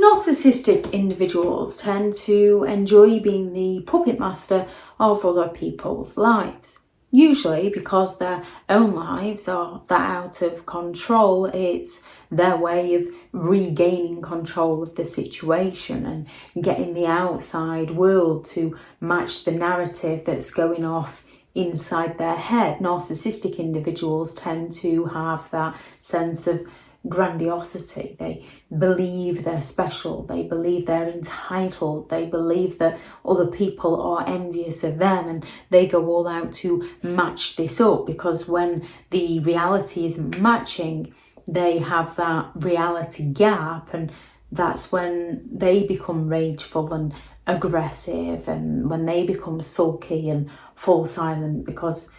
Narcissistic individuals tend to enjoy being the puppet master of other people's lives. Usually because their own lives are that out of control, it's their way of regaining control of the situation and getting the outside world to match the narrative that's going off inside their head. Narcissistic individuals tend to have that sense of grandiosity. They believe they're special, they believe they're entitled, they believe that other people are envious of them, and they go all out to match this up, because when the reality isn't matching, they have that reality gap, and that's when they become rageful and aggressive, and when they become sulky and fall silent, because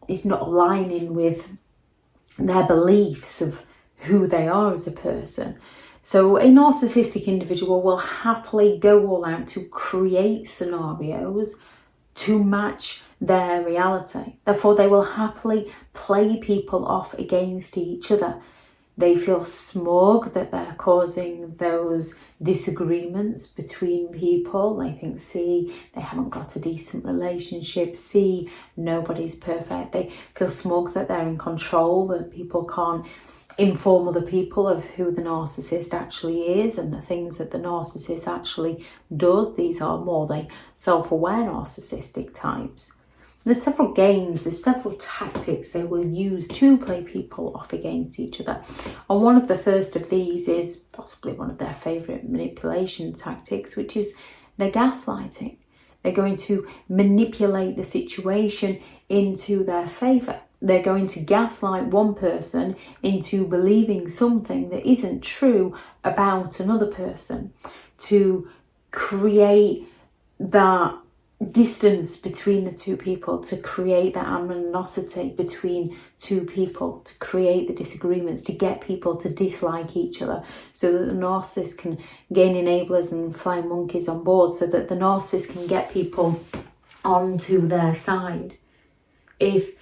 it's not aligning with their beliefs of who they are as a person. So a narcissistic individual will happily go all out to create scenarios to match their reality. Therefore, they will happily play people off against each other. They feel smug that they're causing those disagreements between people. They think, see, they haven't got a decent relationship. See, nobody's perfect. They feel smug that they're in control, that people can't inform other people of who the narcissist actually is and the things that the narcissist actually does. These are more the self-aware narcissistic types. There's several games, there's several tactics they will use to play people off against each other. And one of the first of these is possibly one of their favourite manipulation tactics, which is their gaslighting. They're going to manipulate the situation into their favour. They're going to gaslight one person into believing something that isn't true about another person, to create that distance between the two people, to create that animosity between two people, to create the disagreements, to get people to dislike each other, so that the narcissist can gain enablers and flying monkeys on board, so that the narcissist can get people onto their side. If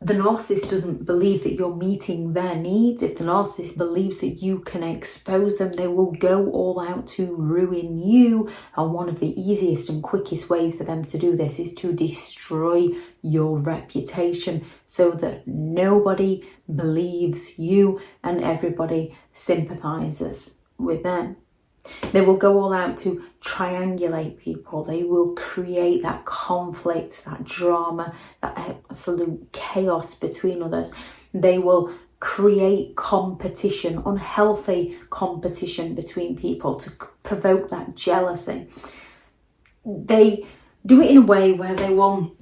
the narcissist doesn't believe that you're meeting their needs, if the narcissist believes that you can expose them, they will go all out to ruin you. And one of the easiest and quickest ways for them to do this is to destroy your reputation, so that nobody believes you and everybody sympathizes with them. They will go all out to triangulate people. They will create that conflict, that drama, that absolute chaos between others. They will create competition, unhealthy competition between people, to provoke that jealousy. They do it in a way where they will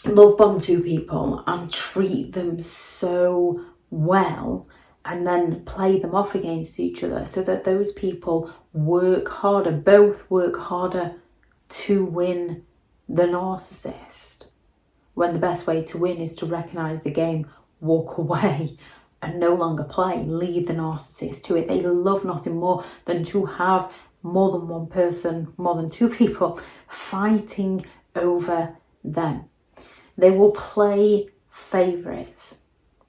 love bomb two people and treat them so well, and then play them off against each other, so that those people work harder, both work harder to win the narcissist, when the best way to win is to recognise the game, walk away and no longer play, leave the narcissist to it. They love nothing more than to have more than one person, more than two people fighting over them. They will play favourites.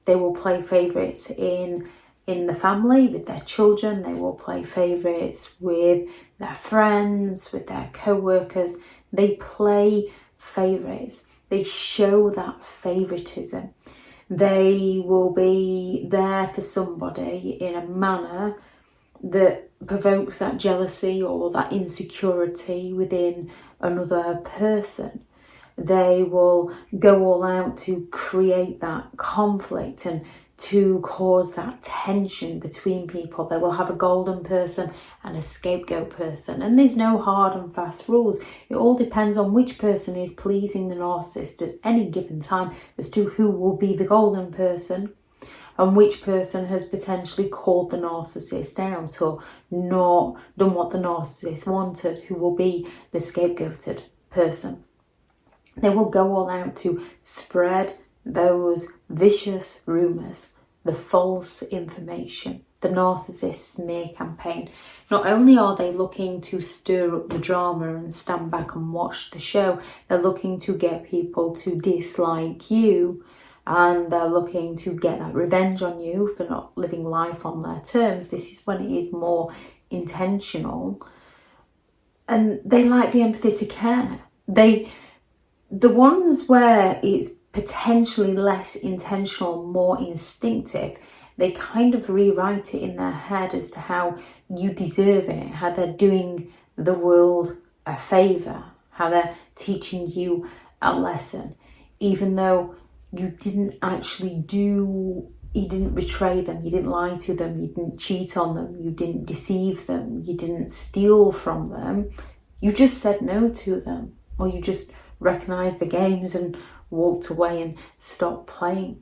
They will play favourites in the family, with their children. They will play favourites with their friends, with their co-workers. They play favourites. They show that favouritism. They will be there for somebody in a manner that provokes that jealousy or that insecurity within another person. They will go all out to create that conflict and to cause that tension between people. They will have a golden person and a scapegoat person, and there's no hard and fast rules. It all depends on which person is pleasing the narcissist at any given time as to who will be the golden person, and which person has potentially called the narcissist out or not done what the narcissist wanted, who will be the scapegoated person. They will go all out to spread those vicious rumours, the false information, the narcissist smear campaign. Not only are they looking to stir up the drama and stand back and watch the show, they're looking to get people to dislike you, and they're looking to get that revenge on you for not living life on their terms. This is when it is more intentional, and they lack the empathy to care. The ones where it's potentially less intentional, more instinctive, they kind of rewrite it in their head as to how you deserve it, how they're doing the world a favour, how they're teaching you a lesson, even though you didn't actually you didn't betray them, you didn't lie to them, you didn't cheat on them, you didn't deceive them, you didn't steal from them, you just said no to them, or you just recognised the games and walked away and stopped playing.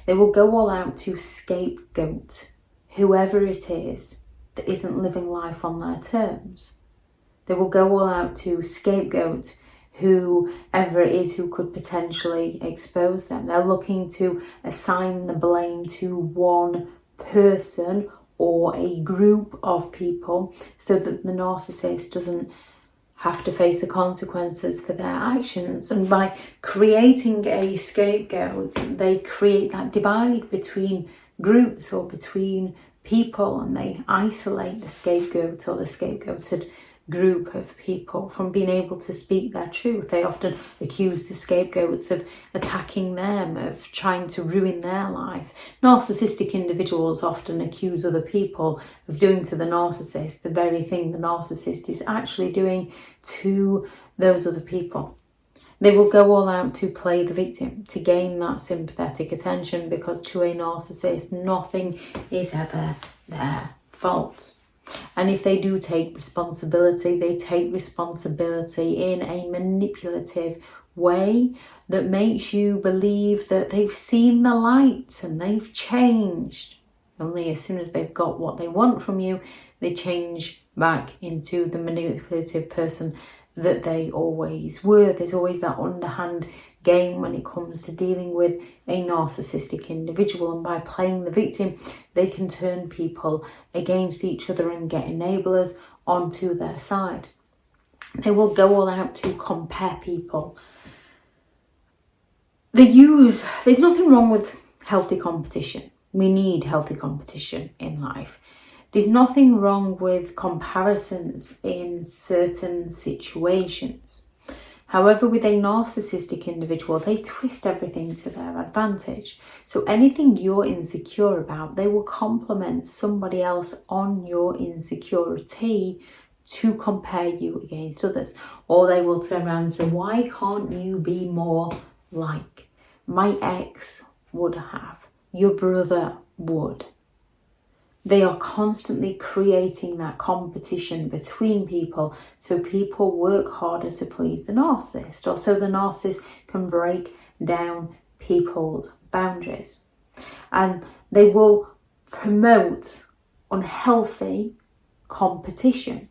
They will go all out to scapegoat whoever it is that isn't living life on their terms. They will go all out to scapegoat whoever it is who could potentially expose them. They're looking to assign the blame to one person or a group of people so that the narcissist doesn't have to face the consequences for their actions. And by creating a scapegoat, they create that divide between groups or between people, and they isolate the scapegoat or the scapegoated group of people from being able to speak their truth. They often accuse the scapegoats of attacking them, of trying to ruin their life. Narcissistic individuals often accuse other people of doing to the narcissist the very thing the narcissist is actually doing to those other people. They will go all out to play the victim, to gain that sympathetic attention, because to a narcissist, nothing is ever their fault. And if they do take responsibility, they take responsibility in a manipulative way that makes you believe that they've seen the light and they've changed. Only as soon as they've got what they want from you, they change back into the manipulative person that they always were. There's always that underhand game when it comes to dealing with a narcissistic individual, and by playing the victim, they can turn people against each other and get enablers onto their side. They will go all out to compare people. There's nothing wrong with healthy competition. We need healthy competition in life. There's nothing wrong with comparisons in certain situations. However, with a narcissistic individual, they twist everything to their advantage. So anything you're insecure about, they will compliment somebody else on your insecurity to compare you against others. Or they will turn around and say, why can't you be more like? My ex would have. Your brother would. They are constantly creating that competition between people, so people work harder to please the narcissist, or so the narcissist can break down people's boundaries. And they will promote unhealthy competition.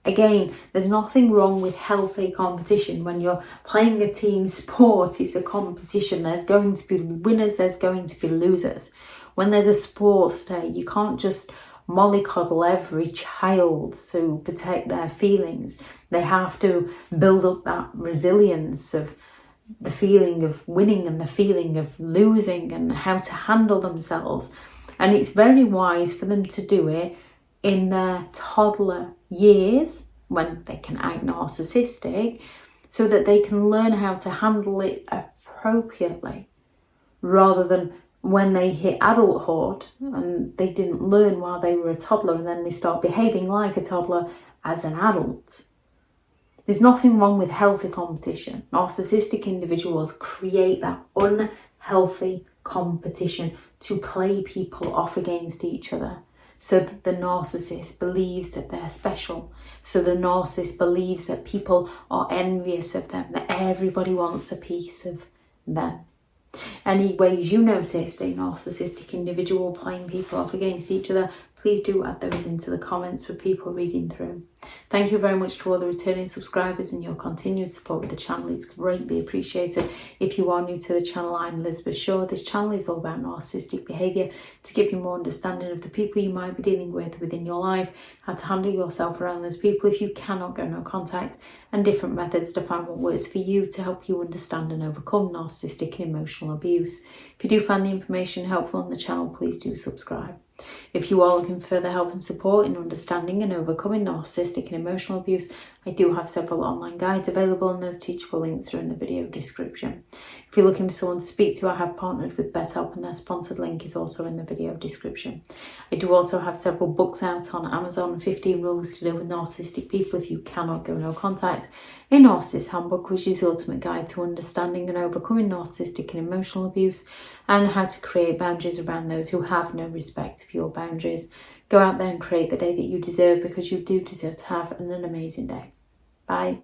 Again, there's nothing wrong with healthy competition. When you're playing a team sport, it's a competition. There's going to be winners, there's going to be losers. When there's a sports day, you can't just mollycoddle every child to protect their feelings. They have to build up that resilience of the feeling of winning and the feeling of losing and how to handle themselves. And it's very wise for them to do it in their toddler years when they can act narcissistic, so that they can learn how to handle it appropriately, rather than when they hit adulthood and they didn't learn while they were a toddler and then they start behaving like a toddler as an adult. There's nothing wrong with healthy competition. Narcissistic individuals create that unhealthy competition to play people off against each other, so that the narcissist believes that they're special. So the narcissist believes that people are envious of them, that everybody wants a piece of them. Any ways you noticed a narcissistic individual playing people off against each other, please do add those into the comments for people reading through. Thank you very much to all the returning subscribers, and your continued support with the channel is greatly appreciated. If you are new to the channel, I'm Elizabeth Shaw. This channel is all about narcissistic behaviour to give you more understanding of the people you might be dealing with within your life, how to handle yourself around those people if you cannot get no contact, and different methods to find what works for you to help you understand and overcome narcissistic and emotional abuse. If you do find the information helpful on the channel, please do subscribe. If you are looking for further help and support in understanding and overcoming narcissistic and emotional abuse, I do have several online guides available, and those teachable links are in the video description. If you're looking for someone to speak to, I have partnered with BetterHelp, and their sponsored link is also in the video description. I do also have several books out on Amazon: 15 Rules to Deal with Narcissistic People If You Cannot Go No Contact, a Narcissists Handbook, which is the ultimate guide to understanding and overcoming narcissistic and emotional abuse, and how to create boundaries around those who have no respect for your boundaries. Go out there and create the day that you deserve, because you do deserve to have an amazing day. Bye.